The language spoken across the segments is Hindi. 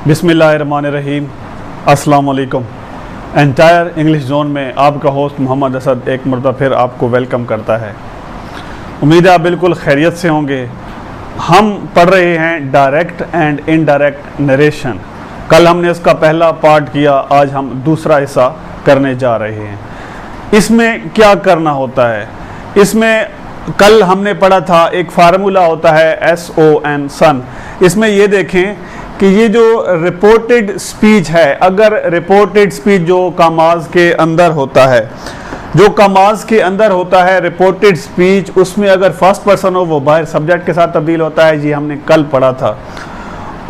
बिस्मिल्लाहिर्रहमानिर्रहीम। अस्सलाम वालेकुम। एंटायर इंग्लिश जोन में आपका होस्ट मोहम्मद असद एक मरतबा फिर आपको वेलकम करता है। उम्मीद है आप बिल्कुल खैरियत से होंगे। हम पढ़ रहे हैं डायरेक्ट एंड इनडायरेक्ट नरेशन। कल हमने इसका पहला पार्ट किया, आज हम दूसरा हिस्सा करने जा रहे हैं। इसमें क्या करना होता है, इसमें कल हमने पढ़ा था एक फार्मूला होता है SON सन। इसमें ये देखें कि ये जो रिपोर्टेड स्पीच है, अगर रिपोर्टेड स्पीच जो कामाज के अंदर होता है, जो कामाज के अंदर होता है रिपोर्टेड स्पीच, उसमें अगर फर्स्ट पर्सन हो वो बाहर सब्जेक्ट के साथ तब्दील होता है, ये हमने कल पढ़ा था।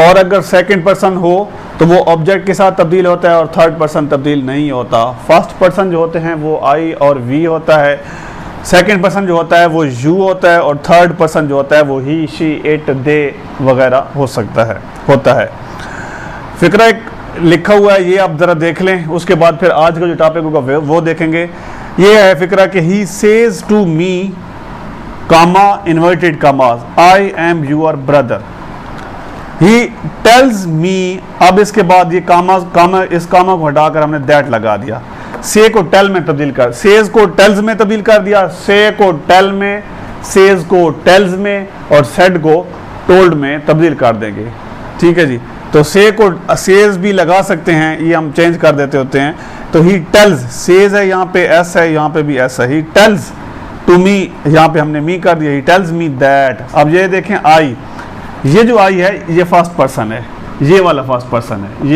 और अगर सेकंड पर्सन हो तो वो ऑब्जेक्ट के साथ तब्दील होता है और थर्ड पर्सन तब्दील नहीं होता। फर्स्ट पर्सन जो होते हैं वो I और V होता है, सेकंड पर्सन जो होता है वो यू होता है, और थर्ड पर्सन जो होता है वो ही, शी, इट, दे वगैरह होता है। फिक्रा एक लिखा हुआ है, ये आप ज़रा देख लें, उसके बाद फिर आज का जो टॉपिक होगा वो देखेंगे। ये है फिक्रा कि he says to me comma inverted commas, I am your brother. He tells me, अब इसके बाद ये इस कामा को हटाकर हमने दैट लगा दिया। से को टेल में तब्दील कर, सेज को टेल्स में तब्दील कर दिया, से को टेल में, सेज को टेल्स में, और सेड को टोल्ड में तब्दील कर देंगे। ठीक है जी। तो से को सेज भी लगा सकते हैं, ये हम चेंज कर देते होते हैं। तो ही टेल्स, सेज है यहाँ पे, एस है यहाँ पे भी एस है। ही टेल्स टू मी, यहाँ पे हमने मी कर दिया। ही टेल्स मी दैट। अब ये देखें आई, ये जो आई है ये फर्स्ट पर्सन है, ये वाला फर्स्ट पर्सन है,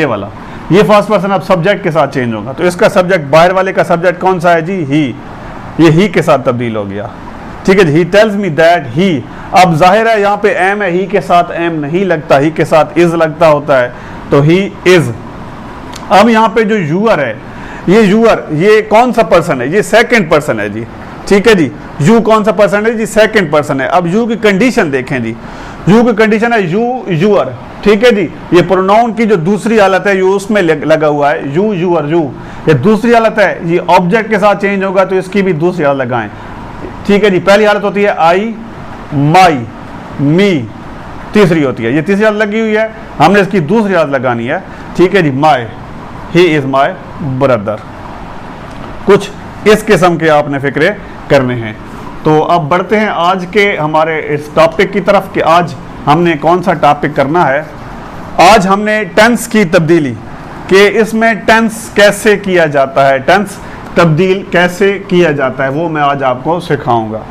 ये फर्स्ट पर्सन अब सब्जेक्ट के साथ चेंज होगा। तो इसका सब्जेक्ट, बाहर वाले का सब्जेक्ट कौन सा है जी, ही। ये ही के साथ तब्दील हो गया। ठीक है जी। ही टेल्स मी दैट ही, अब जाहिर है यहाँ पे एम है, ही के साथ एम नहीं लगता, ही के साथ इज लगता होता है, तो ही इज। अब यहाँ पे जो यूअर है, ये यूअर, ये कौन सा पर्सन है, ये सेकंड पर्सन है जी। ठीक है जी। यू कौन सा पर्सन है जी, सेकंड पर्सन है। अब यू की कंडीशन देखें जी, यू की कंडीशन है यू यूअर। ठीक है जी। ये प्रोनाउन की जो दूसरी हालत है यू उसमें लगा हुआ है, यू यूअर यू, ये दूसरी हालत है। ये ऑब्जेक्ट के साथ चेंज होगा तो इसकी भी दूसरी हालत लगाएं। ठीक है जी। पहली हालत होती है आई, माई, मी, तीसरी होती है, ये तीसरी हालत लगी हुई है, हमने इसकी दूसरी हालत लगानी है। ठीक है जी। माई, ही इज माई ब्रदर। कुछ इस किस्म के आपने फिक्रे करने हैं। तो अब बढ़ते हैं आज के हमारे इस टॉपिक की तरफ कि आज हमने कौन सा टॉपिक करना है। आज हमने टेंस की तब्दीली, कि इसमें टेंस कैसे किया जाता है, टेंस तब्दील कैसे किया जाता है, वो मैं आज आपको सिखाऊंगा।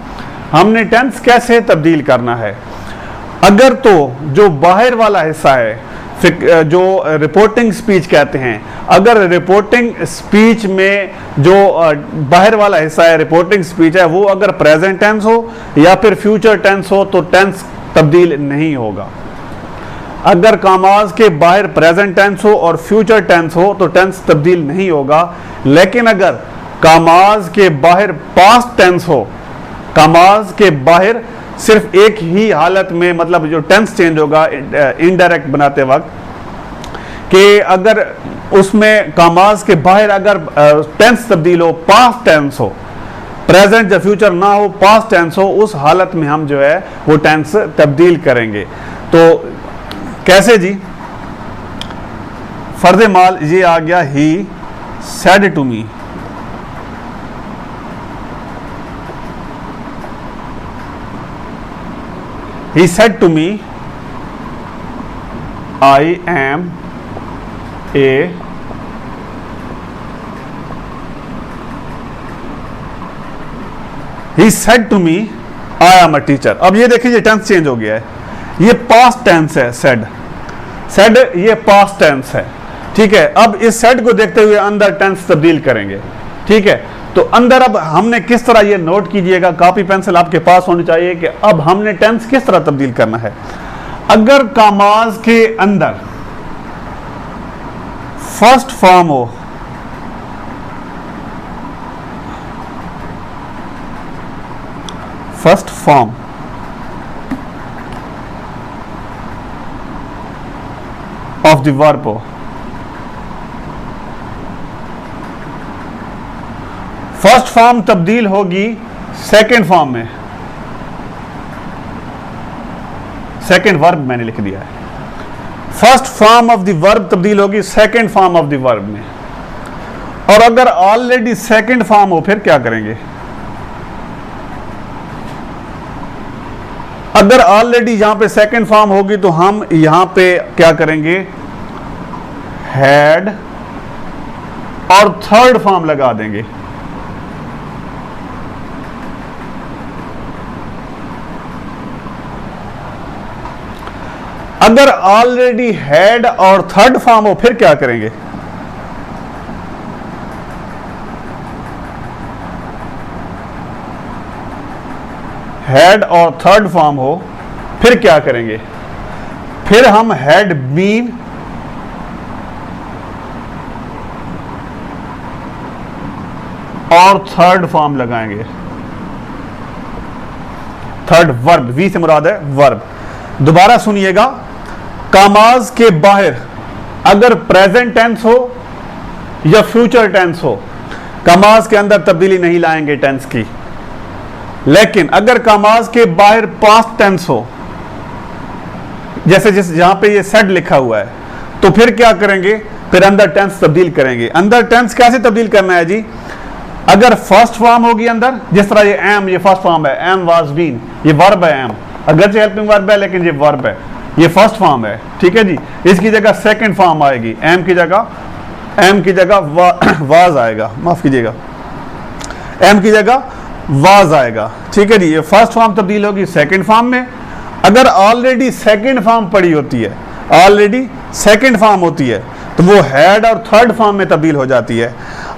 हमने टेंस कैसे तब्दील करना है। अगर तो जो बाहर वाला हिस्सा है, जो रिपोर्टिंग स्पीच कहते हैं, अगर रिपोर्टिंग स्पीच में जो बाहर वाला हिस्सा है, रिपोर्टिंग स्पीच है, वो अगर प्रेजेंट टेंस हो या फिर फ्यूचर टेंस हो तो टेंस तब्दील नहीं होगा। अगर कामाज के बाहर प्रेजेंट टेंस हो और फ्यूचर टेंस हो तो टेंस तब्दील नहीं होगा। लेकिन अगर कामाज के बाहर पास्ट टेंस हो, कामाज के बाहर सिर्फ एक ही हालत में, मतलब जो टेंस चेंज होगा इनडायरेक्ट बनाते वक्त, कि अगर उसमें कामाज के बाहर अगर टेंस तब्दील हो, पास्ट टेंस हो, प्रेजेंट या फ्यूचर ना हो, पास्ट टेंस हो, उस हालत में हम जो है वो टेंस तब्दील करेंगे। तो कैसे जी, फर्ज माल ये आ गया, he said to me. He said to me, I am a He said to me, I am a teacher। अब ये देखिए ये टेंस चेंज हो गया है, ये पास्ट टेंस है, सेड ये पास्ट टेंस है। ठीक है। अब इस सेड को देखते हुए अंदर टेंस तब्दील करेंगे। ठीक है। तो अंदर अब हमने किस तरह, ये नोट कीजिएगा, कॉपी पेंसिल आपके पास होनी चाहिए कि अब हमने टेंस किस तरह तब्दील करना है। अगर कामाज के अंदर फर्स्ट फॉर्म हो, first form of the verb हो, फर्स्ट फॉर्म तब्दील होगी सेकंड फॉर्म में, सेकंड वर्ब मैंने लिख दिया है। First form of the verb तब्दील होगी second form of the verb में। और अगर ऑलरेडी सेकंड फॉर्म हो फिर क्या करेंगे? अगर ऑलरेडी यहां पे सेकंड फॉर्म होगी तो हम यहां पे क्या करेंगे? हैड और थर्ड फॉर्म लगा देंगे। अगर ऑलरेडी हैड और थर्ड फॉर्म हो फिर क्या करेंगे? हैड और थर्ड फॉर्म हो फिर क्या करेंगे? फिर हम हैड बीन और थर्ड फॉर्म लगाएंगे। थर्ड वर्ब, वी से मुराद है वर्ब। दोबारा सुनिएगा, कामाज के बाहर अगर प्रेजेंट टेंस हो या फ्यूचर टेंस हो, कामाज के अंदर तब्दीली नहीं लाएंगे टेंस की। लेकिन अगर कामाज के बाहर पास्ट टेंस हो, जैसे जहां पे ये सेड लिखा हुआ है, तो फिर क्या करेंगे? फिर अंदर टेंस तब्दील करेंगे। अंदर टेंस कैसे तब्दील करना है जी? अगर फर्स्ट फॉर्म होगी अंदर, जिस तरह ये एम, ये फर्स्ट फॉर्म है, एम वाज बीन, ये वर्ब है एम, अगरचे हेल्पिंग वर्ब है लेकिन ये वर्ब है, ये फर्स्ट फॉर्म है, ठीक है जी। इसकी जगह सेकंड फॉर्म आएगी, एम की जगह वाज आएगा, माफ कीजिएगा, एम की जगह वाज आएगा, ठीक है जी। ये फर्स्ट फॉर्म तब्दील होगी सेकंड फॉर्म में। अगर ऑलरेडी सेकंड फॉर्म पड़ी होती है, ऑलरेडी सेकंड फॉर्म होती है, तो वो हैड और थर्ड फॉर्म में तब्दील हो जाती है।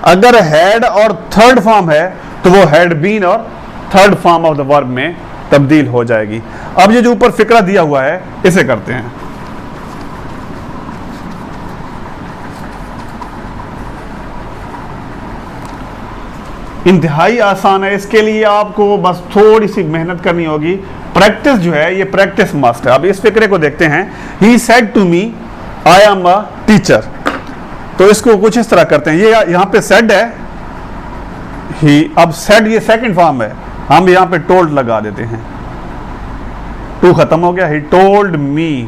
अगर हैड और थर्ड फॉर्म है तो वो हैड बीन और third form of the verb में तब्दील हो जाएगी। अब ये जो ऊपर फिक्रा दिया हुआ है इसे करते हैं। इंतहाई आसान है, इसके लिए आपको बस थोड़ी सी मेहनत करनी होगी। प्रैक्टिस जो है ये प्रैक्टिस मस्ट है। अब इस फिक्रे को देखते हैं। He said to me I am a teacher, तो इसको कुछ इस तरह करते हैं। ये यहां पे सेड है ही, अब सेड ये सेकंड फॉर्म है, हम यहां पे टोल्ड लगा देते हैं, टू खत्म हो गया। ही टोल्ड मी,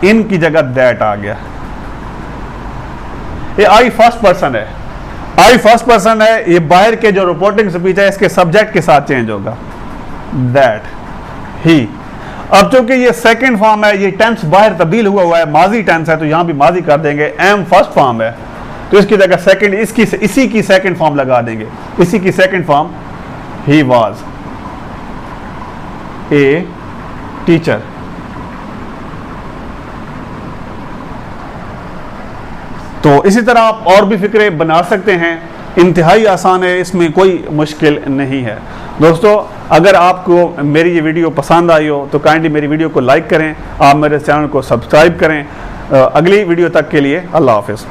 इन की जगह दैट आ गया। ये आई फर्स्ट पर्सन है, आई फर्स्ट पर्सन है, ये बाहर के जो रिपोर्टिंग स्पीच है इसके सब्जेक्ट के साथ चेंज होगा, दैट ही। अब चूंकि ये सेकंड फॉर्म है, ये टेंस बाहर तब्दील हुआ है, माजी टेंस है, तो यहां भी माजी कर देंगे। एम फर्स्ट फॉर्म है तो इसकी जगह सेकंड, इसी की सेकंड फॉर्म लगा देंगे, इसी की second form he was a teacher. तो इसी तरह आप और भी फिक्रे बना सकते हैं, इंतहाई आसान है, इसमें कोई मुश्किल नहीं है। दोस्तों, अगर आपको मेरी ये वीडियो पसंद आई हो तो काइंडली मेरी वीडियो को लाइक करें, आप मेरे चैनल को सब्सक्राइब करें। अगली वीडियो तक के लिए अल्लाह हाफिज़।